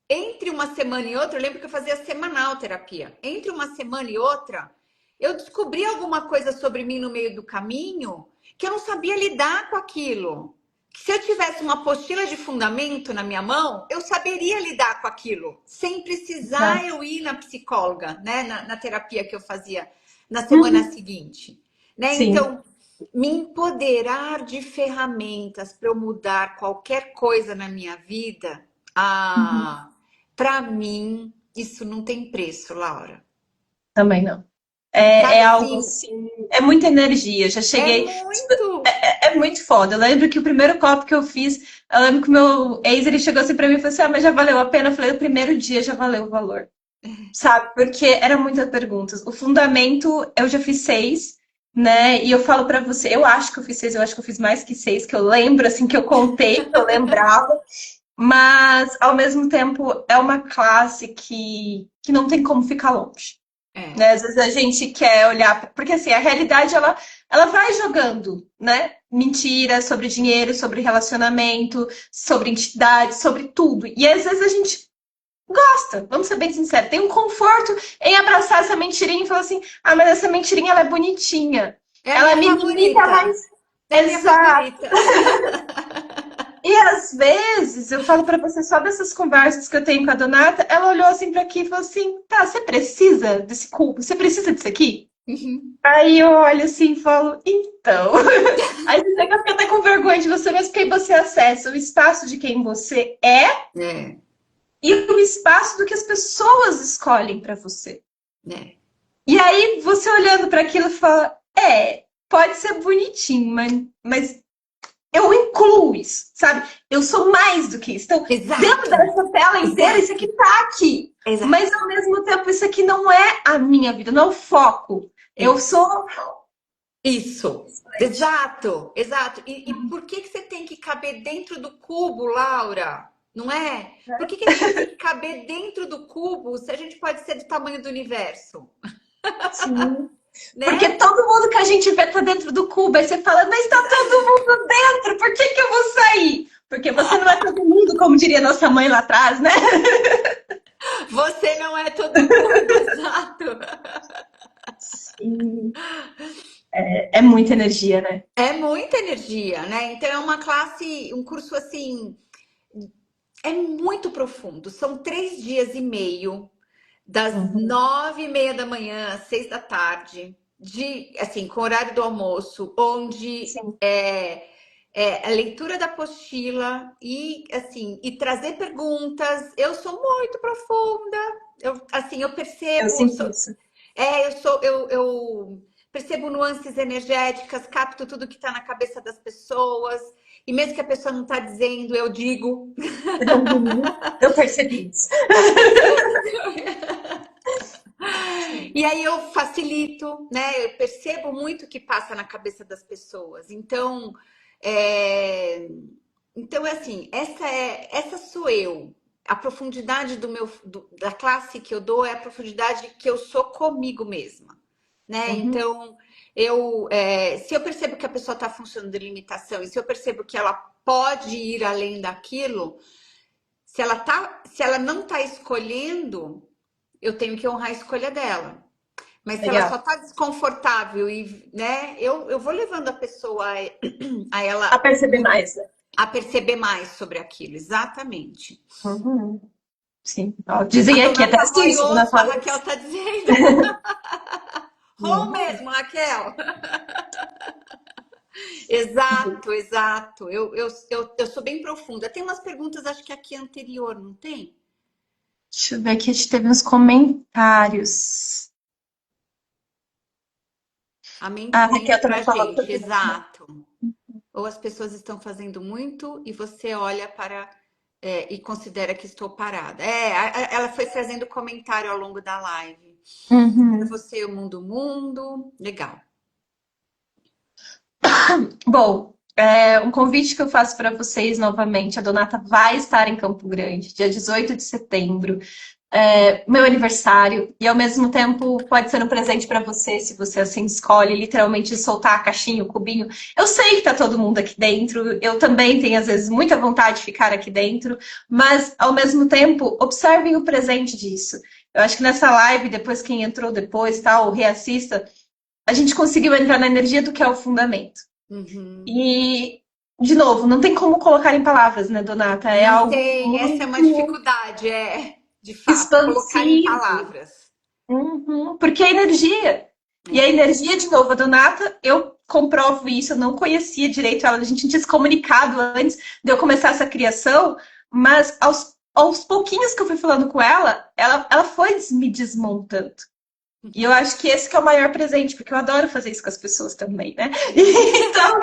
entre uma semana e outra, eu lembro que eu fazia semanal terapia. Entre uma semana e outra, eu descobri alguma coisa sobre mim no meio do caminho que eu não sabia lidar com aquilo. Que se eu tivesse uma apostila de fundamento na minha mão, eu saberia lidar com aquilo, sem precisar Exato. eu ir na psicóloga, né? Na terapia que eu fazia na semana Uhum. seguinte. Né? Sim. Então, me empoderar de ferramentas para eu mudar qualquer coisa na minha vida, Uhum. para mim, isso não tem preço, Laura. Também não. É Sabe algo assim, assim, é muita energia. Já é cheguei. muito. É muito foda. Eu lembro que o primeiro copo que eu fiz, eu lembro que o meu ex ele chegou assim pra mim e falou assim: Ah, mas já valeu a pena? Eu falei: O primeiro dia já valeu o valor. Sabe? Porque eram muitas perguntas. O fundamento, eu já fiz 6, né? E eu falo pra você, eu acho que eu fiz 6, eu acho que eu fiz mais que 6, que eu lembro, assim, que eu contei, que eu lembrava. Mas, ao mesmo tempo, é uma classe que não tem como ficar longe. É, Né? Às vezes a gente quer olhar, porque assim, a realidade ela vai jogando, né? Mentiras sobre dinheiro, sobre relacionamento, sobre entidade, sobre tudo. E às vezes a gente gosta, vamos ser bem sinceros, tem um conforto em abraçar essa mentirinha e falar assim: ah, mas essa mentirinha ela é bonitinha. é a Ela minha me limita favorita. mais. É a minha Exato. favorita. E às vezes, eu falo pra você só dessas conversas que eu tenho com a Donata, ela olhou assim pra aqui e falou assim: tá, você precisa desse cubo? Você precisa disso aqui? Uhum. Aí eu olho assim e falo, então. Aí você fica até com vergonha de você mesmo, porque aí você acessa o espaço de quem você é É, e o espaço do que as pessoas escolhem pra você. é. E aí você olhando para aquilo fala, Pode ser bonitinho, mas eu incluo isso, sabe? Eu sou mais do que isso. Então, dentro Exato, dessa tela inteira, isso exato, aqui tá aqui. Mas, exato. ao mesmo tempo, isso aqui não é a minha vida, não é o foco. Eu Isso. sou... Isso, exato, exato. E por que que você tem que caber dentro do cubo, Laura? Não é? Por que que a gente tem que caber dentro do cubo se a gente pode ser do tamanho do universo? Sim. Porque Né? todo mundo que a gente vê tá dentro do cubo. Aí você fala, mas tá todo mundo dentro, por que que eu vou sair? Porque você não é todo mundo, como diria nossa mãe lá atrás, né? Você não é todo mundo, exato. Sim. É muita energia, né? É muita energia, né? Então é uma classe, um curso assim, é muito profundo. São 3 dias e meio, das Uhum. 9h30 da manhã às 6 da tarde, assim, com horário do almoço, onde Sim, é a leitura da apostila e assim, e trazer perguntas. Eu sou muito profunda. Eu eu percebo, sinto isso. eu percebo nuances energéticas, capto tudo que está na cabeça das pessoas, e mesmo que a pessoa não está dizendo, eu digo. Uhum. Eu percebi isso. E aí eu facilito, né? Eu percebo muito o que passa na cabeça das pessoas. Então, é, então é assim, essa sou eu. A profundidade da classe que eu dou é a profundidade que eu sou comigo mesma, né? Uhum. Então, se eu percebo que a pessoa está funcionando de limitação e se eu percebo que ela pode ir além daquilo, se ela não está escolhendo, eu tenho que honrar a escolha dela. Mas se ela só Legal. está desconfortável e, né, eu vou levando a pessoa a A ela perceber mais, né? a perceber mais sobre aquilo, exatamente. Uhum. Sim. Ó, A dizem aqui, dona até tá isso, dona osso, a Paula. Raquel tá dizendo. Ou Uhum. mesmo, Raquel. Exato, exato. Eu sou bem profunda. Tem umas perguntas, acho que aqui anterior, não tem? Deixa eu ver aqui, a gente teve uns comentários. A A mente mente Raquel pra também falou gente, sobre isso, né? exato. Ou as pessoas estão fazendo muito e você olha para e considera que estou parada. Ela foi fazendo comentário ao longo da live. Uhum. Você, o mundo, mundo. Legal. Bom, um convite que eu faço para vocês novamente. A Donata vai estar em Campo Grande, dia 18 de setembro. Meu aniversário, e ao mesmo tempo pode ser um presente para você, se você assim escolhe literalmente soltar a caixinha, o cubinho. Eu sei que tá todo mundo aqui dentro, eu também tenho às vezes muita vontade de ficar aqui dentro, mas ao mesmo tempo, observem o presente disso. Eu acho que nessa live, depois quem entrou depois, tal, reassista, a gente conseguiu entrar na energia do que é o fundamento. Uhum. E, de novo, não tem como colocar em palavras, né, Donata? É Não algo tem, essa é uma muito dificuldade, de fato, colocar em expansivo. palavras. Uhum, porque é energia. E a É. energia, de novo, a Donata, eu comprovo isso, eu não conhecia direito ela, a gente não tinha se comunicado antes de eu começar essa criação, mas aos pouquinhos que eu fui falando com ela foi me desmontando. E eu acho que esse que é o maior presente, porque eu adoro fazer isso com as pessoas também, né? Então,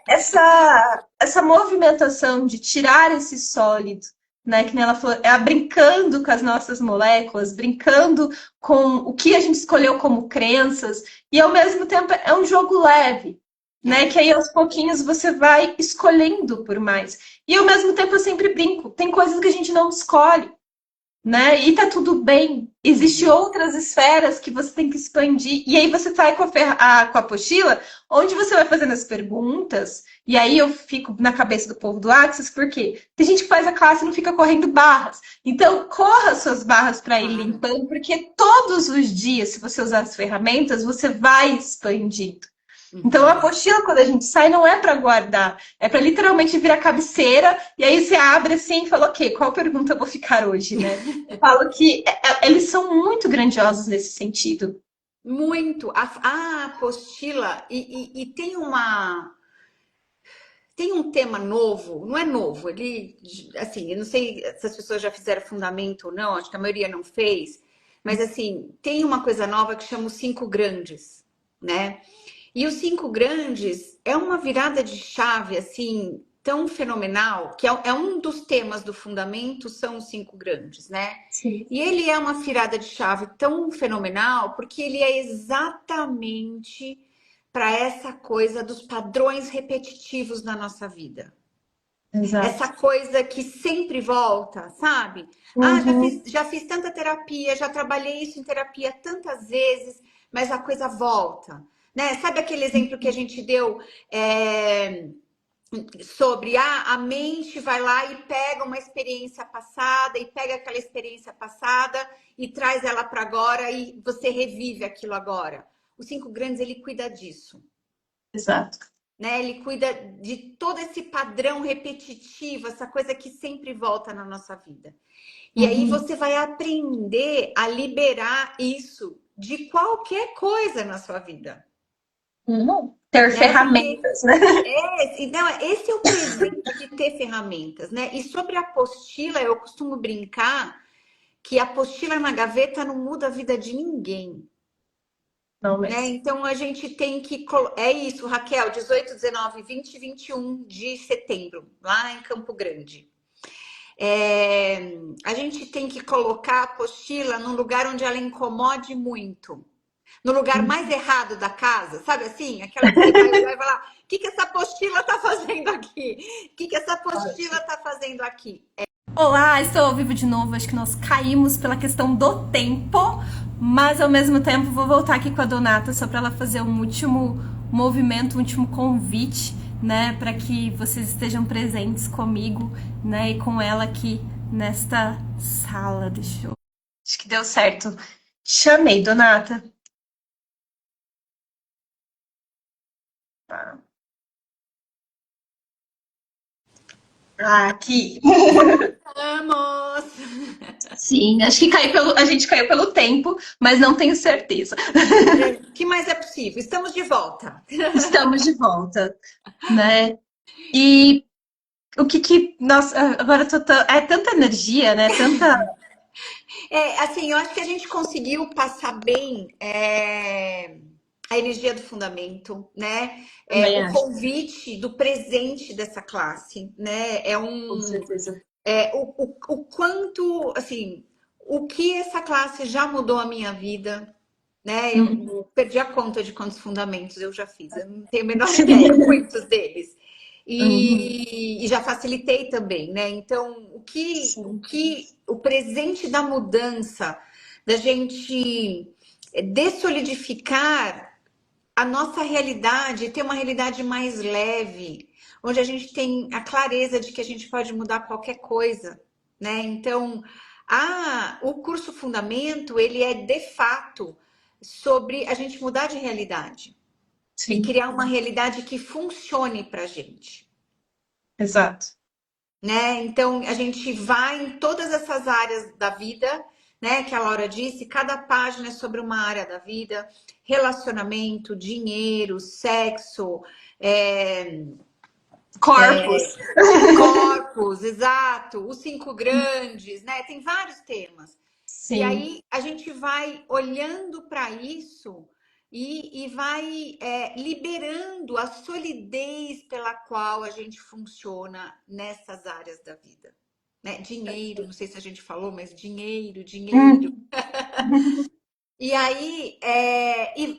essa movimentação de tirar esse sólido, né? Que nem ela falou, brincando com as nossas moléculas, brincando com o que a gente escolheu como crenças, e ao mesmo tempo é um jogo leve, né? É. Que aí aos pouquinhos você vai escolhendo por mais. E ao mesmo tempo eu sempre brinco, tem coisas que a gente não escolhe, né? E tá tudo bem. Existem Uhum. outras esferas que você tem que expandir. E aí você sai com com a apostila, onde você vai fazendo as perguntas. E aí eu fico na cabeça do povo do Axis, porque tem gente que faz a classe e não fica correndo barras. Então, corra suas barras para ir Claro. limpando, porque todos os dias, se você usar as ferramentas, você vai expandindo. Então, a Uhum. apostila, quando a gente sai, não é para guardar, é para literalmente virar cabeceira, e aí você abre assim e fala, ok, qual pergunta eu vou ficar hoje, né? Eu falo que eles são muito grandiosos nesse sentido. Muito. A apostila, e tem um tema novo, não é novo, ele, assim, eu não sei se as pessoas já fizeram fundamento ou não, acho que a maioria não fez, mas assim, tem uma coisa nova que chama os cinco grandes, né? E os cinco grandes é uma virada de chave, assim, tão fenomenal, que é um dos temas do fundamento, são os cinco grandes, né? Sim. E ele é uma virada de chave tão fenomenal, porque ele é exatamente para essa coisa dos padrões repetitivos na nossa vida. Essa Exato. coisa que sempre volta, sabe? Ah, Uhum. já fiz tanta terapia, já trabalhei isso em terapia tantas vezes, mas a coisa volta, né? Sabe aquele exemplo que a gente deu sobre a mente vai lá e pega uma experiência passada e pega aquela experiência passada e traz ela para agora e você revive aquilo agora. Os cinco grandes, ele cuida disso, Exato. né? Ele cuida de todo esse padrão repetitivo, essa coisa que sempre volta na nossa vida. E aí Uhum. você vai aprender a liberar isso de qualquer coisa na sua vida, Ter né? Porque ferramentas, né? então, esse é o presente de ter ferramentas, né? E sobre a apostila, eu costumo brincar que a apostila na gaveta não muda a vida de ninguém. Não Né? mesmo. Então a gente tem que. É isso, Raquel, 18, 19, 20 e 21 de setembro, lá em Campo Grande. A gente tem que colocar a apostila num lugar onde ela incomode muito. No lugar mais errado da casa, sabe assim? Aquela que você vai olhar e falar: o que essa apostila está fazendo aqui? O que essa apostila está fazendo aqui? Olá, estou ao vivo de novo. Acho que nós caímos pela questão do tempo, mas ao mesmo tempo vou voltar aqui com a Donata só para ela fazer um último movimento, um último convite, né, para que vocês estejam presentes comigo, né, e com ela aqui nesta sala. Deixa eu... Acho que deu certo. Chamei, Donata. Tá. Ah, aqui. Vamos! Sim, acho que a gente caiu pelo tempo, mas não tenho certeza. O que mais é possível? Estamos de volta. Estamos de volta, né? E o que nossa, agora eu tô é tanta energia, né? Tanta. Assim, eu acho que a gente conseguiu passar bem a energia do fundamento, né? Também O acho, convite do presente dessa classe, né? com certeza. O quanto, assim, o que essa classe já mudou a minha vida, né? Eu Uhum. perdi a conta de quantos fundamentos eu já fiz, eu não tenho a menor ideia, muitos deles. Uhum. E já facilitei também, né? Então, Sim, o presente da mudança, da gente dessolidificar a nossa realidade, ter uma realidade mais leve, onde a gente tem a clareza de que a gente pode mudar qualquer coisa, né? Então, o curso Fundamento, ele é de fato sobre a gente mudar de realidade e sim, criar uma realidade que funcione para a gente, exato. né? Então, a gente vai em todas essas áreas da vida, né? Que a Laura disse, cada página é sobre uma área da vida, relacionamento, dinheiro, sexo, é, Corpos. corpos, exato, os cinco grandes, né? Tem vários temas. E Sim, aí a gente vai olhando para isso e vai liberando a solidez pela qual a gente funciona nessas áreas da vida. Né? Dinheiro, não sei se a gente falou, mas dinheiro, dinheiro. hum, E aí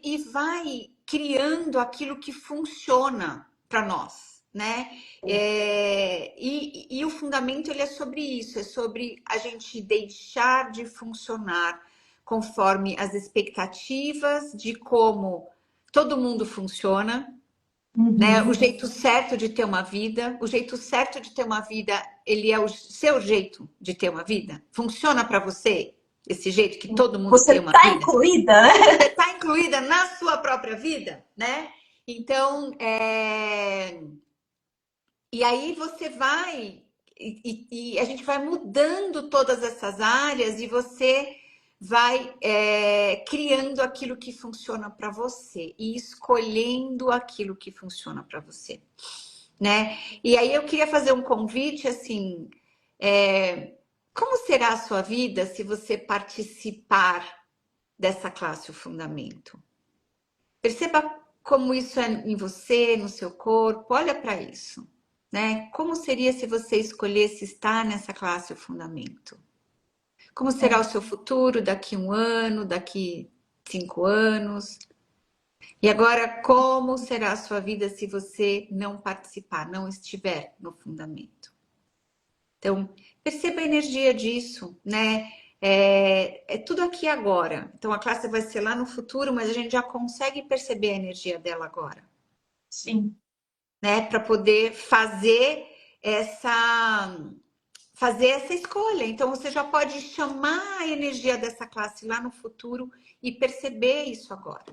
e vai criando aquilo que funciona para nós, né? E o fundamento ele é sobre isso, é sobre a gente deixar de funcionar conforme as expectativas de como todo mundo funciona, né? O uhum. jeito certo de ter uma vida, o jeito certo de ter uma vida, ele é o seu jeito de ter uma vida. Funciona para você esse jeito que todo mundo tem Você uma tá vida? incluída, né? Você está incluída na sua própria vida, né? Então, e aí você vai e a gente vai mudando todas essas áreas e você vai criando aquilo que funciona para você e escolhendo aquilo que funciona para você, né? E aí eu queria fazer um convite assim, como será a sua vida se você participar dessa classe o fundamento? Perceba como isso é em você, no seu corpo. Olha para isso, né? Como seria se você escolhesse estar nessa classe o fundamento? Como será o É. seu futuro daqui 1 ano, daqui 5 anos? E agora, como será a sua vida se você não participar, não estiver no fundamento? Então, perceba a energia disso, né? É tudo aqui agora. Então, a classe vai ser lá no futuro, mas a gente já consegue perceber a energia dela agora, Sim. né? Para poder essa, fazer essa escolha. Então, você já pode chamar a energia dessa classe lá no futuro e perceber isso agora,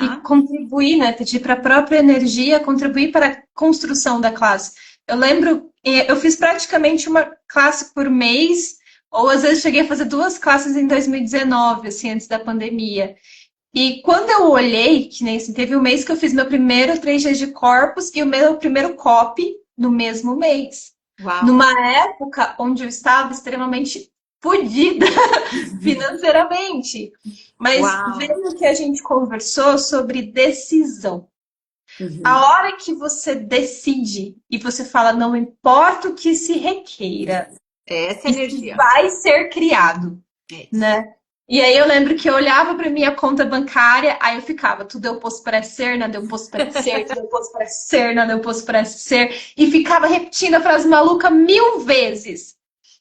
E tá? contribuir, né? Pedir para a própria energia contribuir para a construção da classe. Eu lembro, eu fiz praticamente uma classe por mês, ou às vezes cheguei a fazer 2 classes em 2019, assim, antes da pandemia. E quando eu olhei, que nem assim, teve um mês que eu fiz meu primeiro 3 dias de corpus e o meu primeiro copy no mesmo mês. Uau! Numa época onde eu estava extremamente fodida financeiramente. Mas Uau! vendo que a gente conversou sobre decisão. A Uhum. hora que você decide e você fala, não importa o que se requeira, Essa isso energia. vai ser criado, É isso. né? E aí eu lembro que eu olhava para minha conta bancária, aí eu ficava, tudo eu posso parecer, nada eu posso parecer, tudo eu posso parecer, nada eu posso parecer, e ficava repetindo a frase maluca 1000 vezes.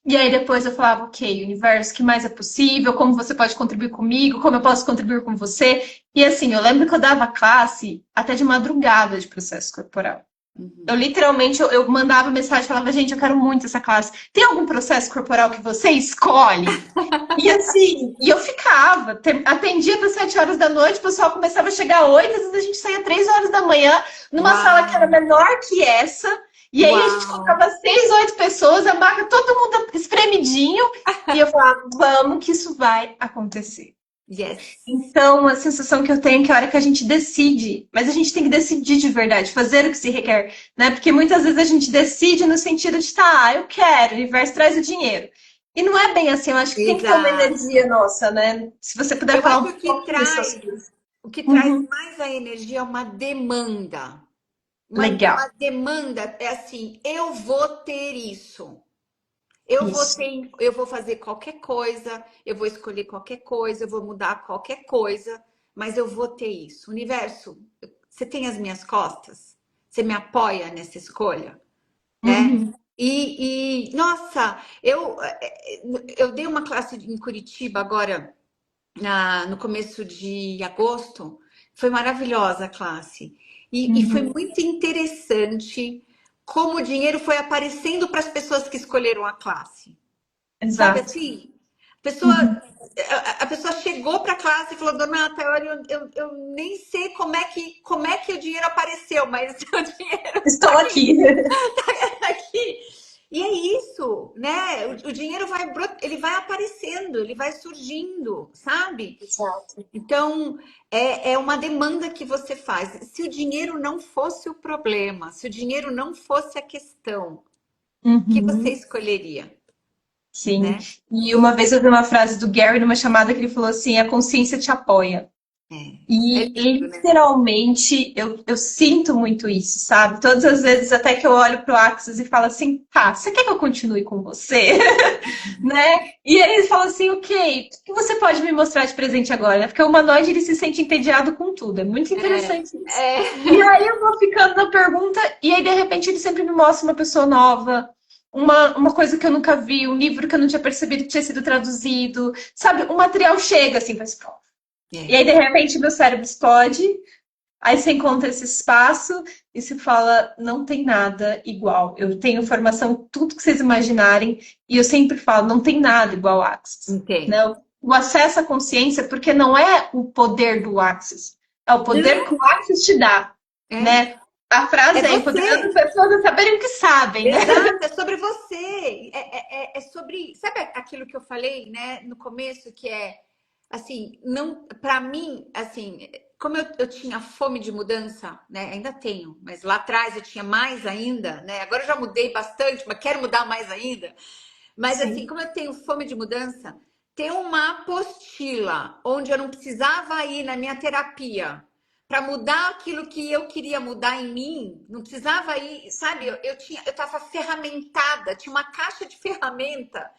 E aí depois eu falava, ok, universo, o que mais é possível? Como você pode contribuir comigo? Como eu posso contribuir com você? E assim, eu lembro que eu dava classe até de madrugada de processo corporal. Eu Uhum. literalmente eu mandava mensagem, falava, gente, eu quero muito essa classe. Tem algum processo corporal que você escolhe? E assim, e eu ficava, atendia para 7 horas da noite, o pessoal começava a chegar às 8, às vezes a gente saía 3 horas da manhã, numa sala que era Uau! menor que essa, e aí a gente Uau! colocava 6, 8 pessoas, a maca, todo mundo espremidinho, e eu falava, vamos que isso vai acontecer. Yes! Então, a sensação que eu tenho é que a hora que a gente decide, mas a gente tem que decidir de verdade, fazer o que se requer, né? Porque muitas vezes a gente decide no sentido de, tá, eu quero, o universo traz o dinheiro. E não é bem assim, eu acho que tem que ter uma energia Exato. nossa, né? Se você puder Eu falar acho um que pouquinho sobre isso. o que traz Uhum. mais a energia é uma demanda. Legal. Uma demanda é assim, eu vou ter isso. Isso. Eu vou fazer qualquer coisa, eu vou escolher qualquer coisa, eu vou mudar qualquer coisa, mas eu vou ter isso. Universo, você tem as minhas costas? Você me apoia nessa escolha, né? Uhum. Nossa, eu dei uma classe em Curitiba agora, no começo de agosto. Foi maravilhosa a classe. E foi Uhum. muito interessante como o dinheiro foi aparecendo para as pessoas que escolheram a classe. Sabe Exato. assim? A pessoa, Uhum. a pessoa chegou para a classe e falou, Donata, olha, eu nem sei como é que o dinheiro apareceu, mas o dinheiro Estou aqui. aqui. E é isso, né? O dinheiro ele vai aparecendo, ele vai surgindo, sabe? Exato. Então, é uma demanda que você faz. Se o dinheiro não fosse o problema, se o dinheiro não fosse a questão, o que você Uhum. escolheria, Sim. né? E uma vez eu vi uma frase do Gary numa chamada que ele falou assim: a consciência te apoia. É E lindo, né? literalmente eu sinto muito isso, sabe? Todas as vezes até que eu olho pro Axis e falo assim, tá, você quer que eu continue com você? Né? E aí ele fala assim, ok, o que você pode me mostrar de presente agora? Né? Porque o humanoide ele se sente entediado com tudo, é muito interessante isso. E É. aí eu vou ficando na pergunta, e aí de repente ele sempre me mostra uma pessoa nova, uma coisa que eu nunca vi, um livro que eu não tinha percebido que tinha sido traduzido, sabe? O material chega assim, faz pronto. E aí, É. de repente, meu cérebro explode, aí você encontra esse espaço e se fala, não tem nada igual. Eu tenho informação, tudo que vocês imaginarem, e eu sempre falo, não tem nada igual ao Axis. Né? Entendo. O acesso à consciência, porque não é o poder do Axis, é o poder que Não, o Axis te dá. é. Né? A É frase é empoderando você. pessoas a saberem o que sabem, né? Exato, é sobre você. É sobre. Sabe aquilo que eu falei, né, no começo, que é assim, não, para mim, assim, como eu tinha fome de mudança, né? Ainda tenho, mas lá atrás eu tinha mais ainda, né? Agora eu já mudei bastante, mas quero mudar mais ainda. Mas assim, Sim. como eu tenho fome de mudança, ter uma apostila onde eu não precisava ir na minha terapia para mudar aquilo que eu queria mudar em mim, não precisava ir, sabe? Eu estava ferramentada, tinha uma caixa de ferramenta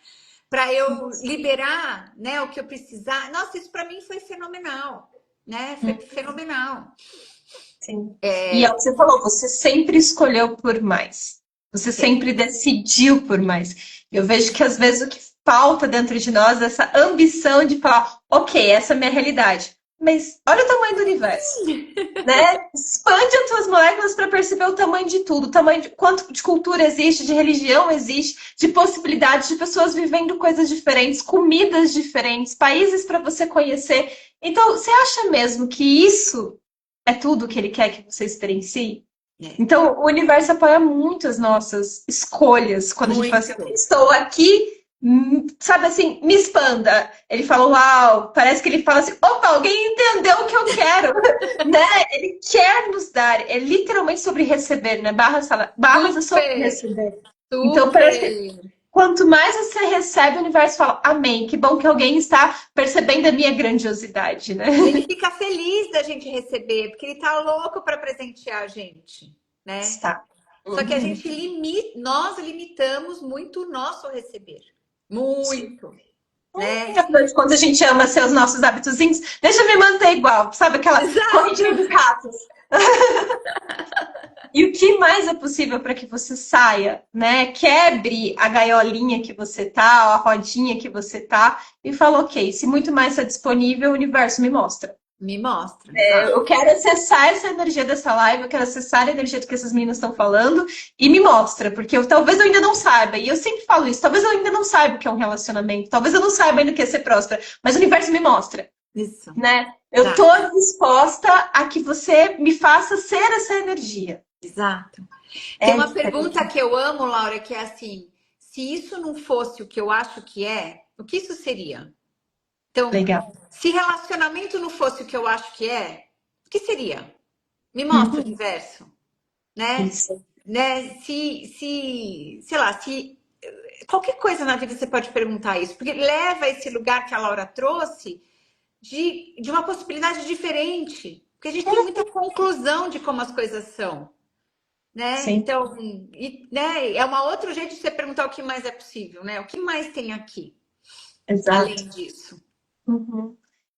para eu liberar, né, o que eu precisar. Nossa, isso para mim foi fenomenal, né? Foi fenomenal. Sim. E é o que você falou, você sempre escolheu por mais. Você sempre decidiu por mais. Eu vejo que às vezes o que falta dentro de nós é essa ambição de falar, ok, essa é a minha realidade. Mas olha o tamanho do universo, né? Expande as tuas moléculas para perceber o tamanho de tudo, o tamanho de quanto de cultura existe, de religião existe, de possibilidades de pessoas vivendo coisas diferentes, comidas diferentes, países para você conhecer. Então, você acha mesmo que isso é tudo que ele quer que você experiencie? Então, o universo apoia muito as nossas escolhas. Quando a gente fala assim, eu estou aqui, sabe assim, me expanda. Ele fala, uau, parece que ele fala assim, opa, alguém entendeu o que eu quero, né? Ele quer nos dar, é literalmente sobre receber, né? Barras é sobre receber. Então, parece que quanto mais você recebe, o universo fala, amém, que bom que alguém está percebendo a minha grandiosidade, né? E ele fica feliz da gente receber, porque ele tá louco para presentear a gente, né? Está. Só que a gente nós limitamos muito o nosso receber. Muito. Né? Afinal de contas, a gente ama ser os nossos hábitozinhos. Deixa eu me manter igual, sabe aquela corridinha dos ratos? E o que mais é possível para que você saia, né? Quebre a gaiolinha que você tá, a rodinha que você tá, e fala, ok, se muito mais está disponível, o universo me mostra. Me mostra. Eu quero acessar essa energia dessa live, eu quero acessar a energia do que essas meninas estão falando e me mostra, porque talvez eu ainda não saiba, e eu sempre falo isso, talvez eu ainda não saiba o que é um relacionamento, talvez eu não saiba ainda o que é ser próspera, mas o universo me mostra. Isso. Né? Eu tô disposta a que você me faça ser essa energia. Exato. Tem uma pergunta que eu amo, Laura, que é assim: se isso não fosse o que eu acho que é, o que isso seria? Então, legal. Se relacionamento não fosse o que eu acho que é, o que seria? Me mostra o universo, né? Isso. Né? Sei lá, se qualquer coisa na vida você pode perguntar isso, porque leva a esse lugar que a Laura trouxe de uma possibilidade diferente, porque a gente tem muita conclusão de como as coisas são. Né? Sim. Então, né? É um outro jeito de você perguntar o que mais é possível, né? O que mais tem aqui? Exato. Além disso.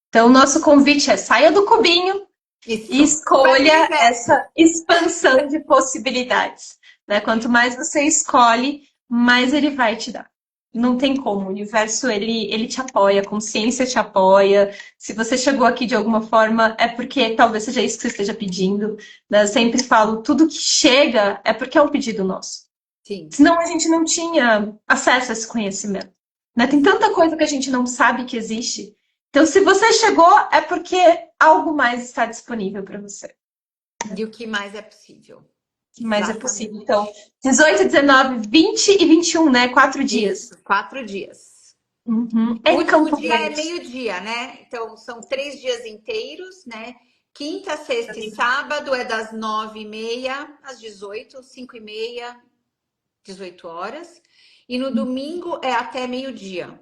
Então, o nosso convite é saia do cubinho e escolha essa expansão de possibilidades. Né? Quanto mais você escolhe, mais ele vai te dar. Não tem como, o universo ele te apoia, a consciência te apoia. Se você chegou aqui de alguma forma, é porque talvez seja isso que você esteja pedindo. Né? Eu sempre falo, tudo que chega é porque é um pedido nosso. Sim. Senão a gente não tinha acesso a esse conhecimento. Né? Tem tanta coisa que a gente não sabe que existe. Então, se você chegou, é porque algo mais está disponível para você. E o que mais é possível? O que mais é possível. Então, 18, 19, 20 e 21, né? 4 dias. Isso, 4 dias. Uhum. O último dia é meio-dia, né? Então, são 3 dias inteiros, né? Quinta, sexta e sábado é das 9h30 às 18, 5h30, 18 horas. E no domingo é até meio-dia.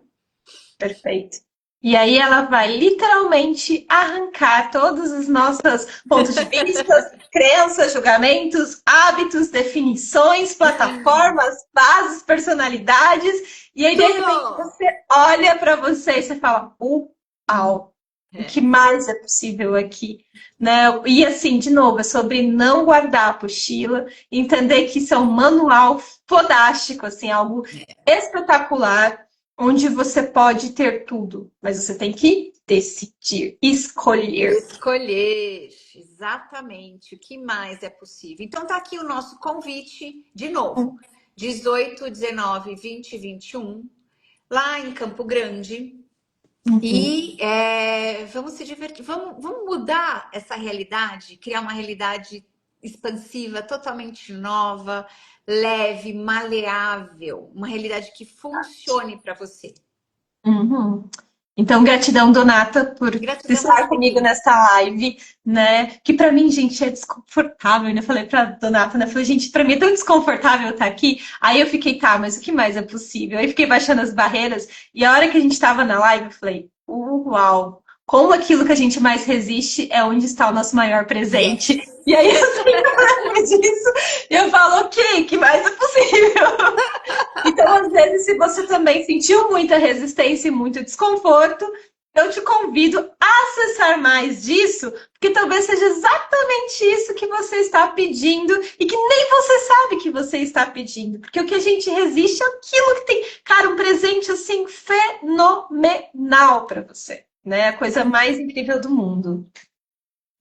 Perfeito. E aí ela vai literalmente arrancar todos os nossos pontos de vista, crenças, julgamentos, hábitos, definições, plataformas, bases, personalidades. E aí, de repente, você olha para você e você fala, uau, o que mais é possível aqui? Né? E assim, de novo, é sobre não guardar a apostila, entender que isso é um manual fodástico, assim, algo espetacular, onde você pode ter tudo, mas você tem que decidir, escolher. Escolher, exatamente. O que mais é possível? Então tá aqui o nosso convite, de novo. 18, 19, 20 e 21, lá em Campo Grande. E vamos se divertir, vamos mudar essa realidade, criar uma realidade expansiva, totalmente nova, leve, maleável, uma realidade que funcione para você. Então, gratidão, Donata, por Gratidão a estar comigo você. nesta live, né? Que pra mim, gente, é desconfortável, né? Eu falei pra Donata, né? Eu falei, gente, pra mim é tão desconfortável estar aqui. Aí eu fiquei, tá, mas o que mais é possível? Aí fiquei baixando as barreiras. E a hora que a gente tava na live, eu falei, uau! Como aquilo que a gente mais resiste é onde está o nosso maior presente. Yes. E aí eu sempre lembro disso. E eu falo, ok, que mais é possível? Então, às vezes, se você também sentiu muita resistência e muito desconforto, eu te convido a acessar mais disso, porque talvez seja exatamente isso que você está pedindo e que nem você sabe que você está pedindo. Porque o que a gente resiste é aquilo que tem, cara, um presente assim fenomenal para você, né? A coisa mais incrível do mundo.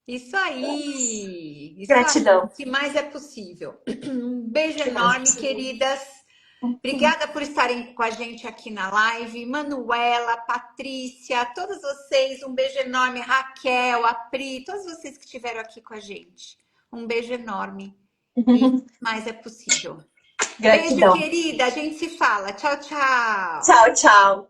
Isso aí, isso aí. O Gratidão. que mais é possível? Um beijo Que mais enorme, possível. queridas. Obrigada por estarem com a gente aqui na live. Manuela, Patrícia, todos vocês, um beijo enorme. Raquel, a Pri, todos vocês que estiveram aqui com a gente. Um beijo enorme. E mais é possível. Beijo, Gratidão. querida. A gente se fala. Tchau, tchau. Tchau, tchau.